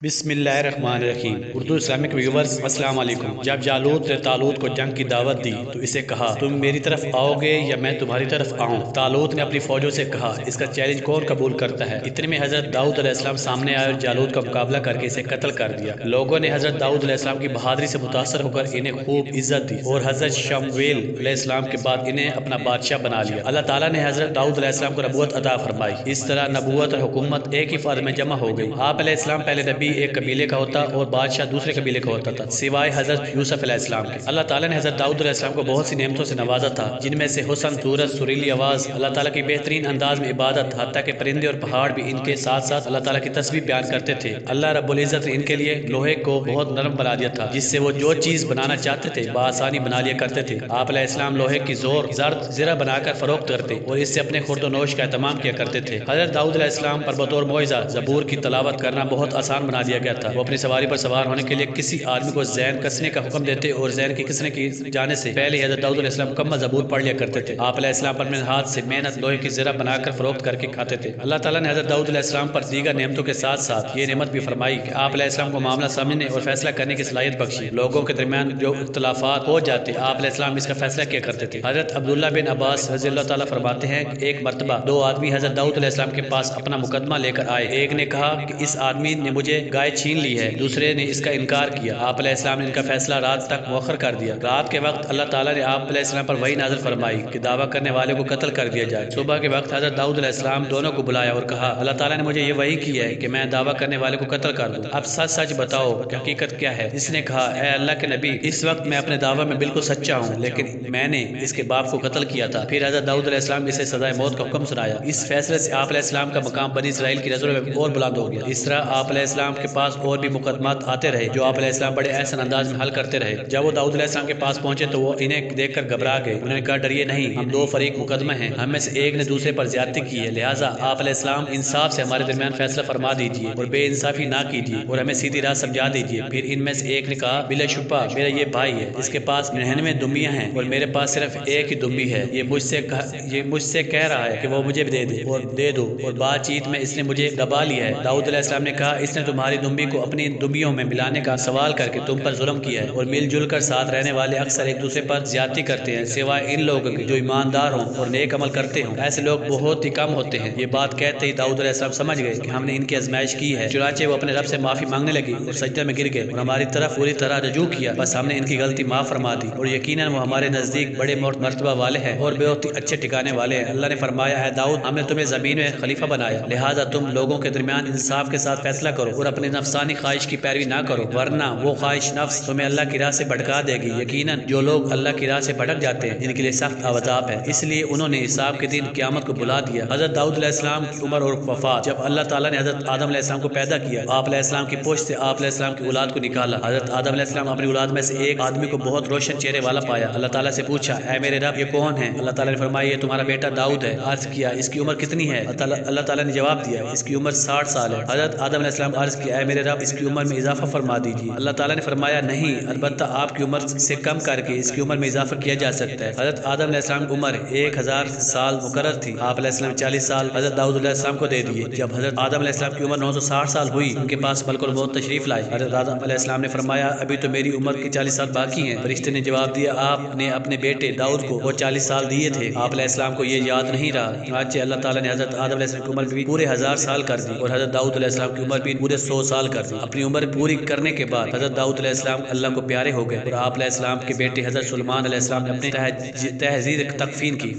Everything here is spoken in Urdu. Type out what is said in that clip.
بسم اللہ الرحمن الرحیم۔ اردو اسلامک ویورز السلام علیکم۔ جب جالوت نے طالوت کو جنگ کی دعوت دی تو اسے کہا تم میری طرف آؤ گے یا میں تمہاری طرف آؤں؟ طالوت نے اپنی فوجوں سے کہا اس کا چیلنج کون قبول کرتا ہے؟ اتنے میں حضرت داؤد علیہ السلام سامنے آئے اور جالوت کا مقابلہ کر کے اسے قتل کر دیا۔ لوگوں نے حضرت داؤد علیہ السلام کی بہادری سے متاثر ہو کر انہیں خوب عزت دی اور حضرت شمویل علیہ السلام کے بعد انہیں اپنا بادشاہ بنا لیا۔ اللہ تعالیٰ نے حضرت داؤد علیہ السلام کو نبوت عطا فرمائی۔ اس طرح نبوت اور حکومت ایک ہی فرد میں جمع ہو گئی۔ آپ علیہ السلام پہلے نبی ایک قبیلے کا اور بادشاہ دوسرے قبیلے کا ہوتا تھا، سوائے حضرت یوسف علیہ السلام کے۔ اللہ تعالیٰ نے حضرت داؤد علیہ السلام کو بہت سی نعمتوں سے نوازا تھا، جن میں سے حسن، صورت، سریلی آواز، اللہ تعالیٰ کی بہترین انداز میں عبادت، حتیٰ کہ پرندے اور پہاڑ بھی ان کے ساتھ ساتھ اللہ تعالیٰ کی تسبیح بیان کرتے تھے۔ اللہ رب العزت نے ان کے لیے لوہے کو بہت نرم بنا دیا تھا، جس سے وہ جو چیز بنانا چاہتے تھے بآسانی بنا لیا کرتے تھے۔ آپ علیہ السلام لوہے کی زرہ بنا کر فروخت کرتے اور اس سے اپنے خورد و نوش کا اہتمام کیا کرتے تھے۔ حضرت داؤد علیہ السلام پر بطور معجزہ زبور کی تلاوت کرنا بہت آسان بنا دیا گیا تھا۔ وہ اپنی سواری پر سوار ہونے کے لیے کسی آدمی کو زین کسنے کا حکم دیتے اور زین کی کسنے کی جانے سے پہلے حضرت داؤد علیہ السلام مکمل زبور پڑھ لیا کرتے تھے۔ آپ علیہ السلام پر اپنے ہاتھ سے محنت لوہے کی زرہ بنا کر فروخت کر کے کھاتے تھے۔ اللہ تعالیٰ نے حضرت داؤد علیہ السلام پر دیگر نعمتوں کے ساتھ ساتھ یہ نعمت بھی فرمائی کہ آپ علیہ السلام کو معاملہ سمجھنے اور فیصلہ کرنے کی صلاحیت بخشی۔ لوگوں کے درمیان جو اختلافات ہو جاتے آپ علیہ السلام اس کا فیصلہ کیا کرتے تھے۔ حضرت عبداللہ بن عباس رضی اللہ تعالیٰ فرماتے ہیں کہ ایک مرتبہ دو آدمی حضرت داؤد علیہ السلام کے پاس اپنا مقدمہ لے کر آئے۔ ایک نے کہا کہ اس آدمی نے مجھے گائے چھین لی ہے، دوسرے نے اس کا انکار کیا۔ آپ علیہ السلام نے ان کا فیصلہ رات تک مؤخر کر دیا۔ رات کے وقت اللہ تعالیٰ نے آپ علیہ السلام پر وحی نازل فرمائی کہ دعویٰ کرنے والے کو قتل کر دیا جائے۔ صبح کے وقت حضرت داؤد علیہ السلام دونوں کو بلایا اور کہا اللہ تعالیٰ نے مجھے یہ وحی کی ہے کہ میں دعویٰ کرنے والے کو قتل کر دوں، اب سچ سچ بتاؤ کہ حقیقت کیا ہے؟ اس نے کہا اے اللہ کے نبی، اس وقت میں اپنے دعویٰ میں بالکل سچا ہوں، لیکن میں نے اس کے باپ کو قتل کیا تھا۔ پھر حضرت داؤد علیہ السلام اسے سزائے موت کا حکم سنایا۔ اس فیصلے سے آپ علیہ السلام کا مقام بنی اسرائیل کی نظروں میں اور بلند ہو گیا۔ اس طرح آپ علیہ السلام کے پاس اور بھی مقدمات آتے رہے جو آپ علیہ السلام بڑے احسن انداز میں حل کرتے رہے۔ جب وہ داؤد علیہ السلام کے پاس پہنچے تو وہ انہیں دیکھ کر گھبرا گئے۔ انہوں نے کہا ڈریے نہیں، ہم دو فریق مقدمہ ہیں، ہم میں سے ایک نے دوسرے پر زیادتی کی ہے، لہٰذا آپ علیہ السلام انصاف سے ہمارے درمیان فیصلہ فرما دیجیے اور بے انصافی نہ کیجیے اور ہمیں سیدھی راہ سمجھا دیجیے۔ پھر ان میں سے ایک نے کہا بلا شبہ میرا یہ بھائی ہے، اس کے پاس 99 دمبیاں ہیں اور میرے پاس صرف ایک ہی دمبی ہے، یہ مجھ سے کہہ رہا ہے کہ وہ مجھے دے دو اور بات چیت میں اس نے مجھے دبا لیا ہے۔ داؤد علیہ السلام نے کہا اس نے تمہاری دمبی کو اپنی دمبیوں میں ملانے کا سوال کر کے تم پر ظلم کیا ہے، اور مل جل کر ساتھ رہنے والے اکثر ایک دوسرے پر زیادتی کرتے ہیں سوائے ان لوگوں کے جو ایماندار ہوں اور نیک عمل کرتے ہوں، ایسے لوگ بہت ہی کم ہوتے ہیں۔ یہ بات کہتے ہی داؤد علیہ السلام سمجھ گئے کہ ہم نے ان کی آزمائش کی ہے، چنانچہ وہ اپنے رب سے معافی مانگنے لگی اور سجدے میں گر گئے اور ہماری طرف پوری طرح رجوع کیا، بس ہم نے ان کی غلطی معاف فرما دی اور یقیناً وہ ہمارے نزدیک بڑے مرتبہ والے ہیں اور بہت ہی اچھے ٹھکانے والے ہیں۔ اللہ نے فرمایا اے داؤد، ہم نے تمہیں زمین میں خلیفہ بنایا، لہٰذا تم لوگوں کے درمیان انصاف کے ساتھ فیصلہ کرو اور اپنے نفسانی خواہش کی پیروی نہ کرو، ورنہ وہ خواہش نفس تمہیں اللہ کی راہ سے بھٹکا دے گی۔ یقیناً جو لوگ اللہ کی راہ سے بھٹک جاتے ہیں ان کے لیے سخت عذاب ہے، اس لیے انہوں نے حساب کے دن قیامت کو بلا دیا۔ حضرت داؤد علیہ السلام کی عمر اور وفات۔ جب اللہ تعالیٰ نے حضرت آدم علیہ السلام کو پیدا کیا، آپ علیہ السلام کی پوچھ سے آپ علیہ السلام کی اولاد کو نکالا۔ حضرت آدم علیہ السلام اپنی اولاد میں سے ایک آدمی کو بہت روشن چہرے والا پایا۔ اللہ تعالیٰ سے پوچھا اے میرے رب یہ کون ہے؟ اللہ تعالیٰ نے فرمایا یہ تمہارا بیٹا داؤد ہے۔ عرض کیا اس کی عمر کتنی ہے؟ اللہ تعالیٰ نے جواب دیا اس کی عمر 60 سال ہے۔ حضرت آدم علیہ السلام عرض کیا اے میرے رب اس کی عمر میں اضافہ فرما دیجیے۔ اللہ تعالیٰ نے فرمایا نہیں، البتہ آپ کی عمر سے کم کر کے اس کی عمر میں اضافہ کیا جا سکتا ہے۔ حضرت آدم علیہ السلام کی عمر 1000 سال مقرر تھی، آپ علیہ السلام 40 سال حضرت داؤد علیہ السلام کو دے دیے۔ جب حضرت آدم علیہ السلام کی عمر 960 سال ہوئی ان کے پاس ملک الموت تشریف لائے۔ حضرت آدم علیہ السلام نے فرمایا ابھی تو میری عمر کے 40 سال باقی ہیں۔ فرشتے نے جواب دیا آپ نے اپنے بیٹے داؤد کو وہ 40 سال دیے تھے، آپ علیہ السلام کو یہ یاد نہیں رہا۔ چنانچہ اللہ تعالیٰ نے حضرت آدم علیہ السلام کی عمر بھی پورے 1000 سال کر دی اور حضرت داؤد علیہ السلام کی عمر بھی پورے 100 سال کر دی۔ اپنی عمر پوری کرنے کے بعد حضرت داؤد علیہ السلام اللہ کو پیارے ہو گئے اور آپ علیہ السلام کے بیٹے حضرت سلیمان علیہ السلام نے اپنے تہذیب تکفین کی۔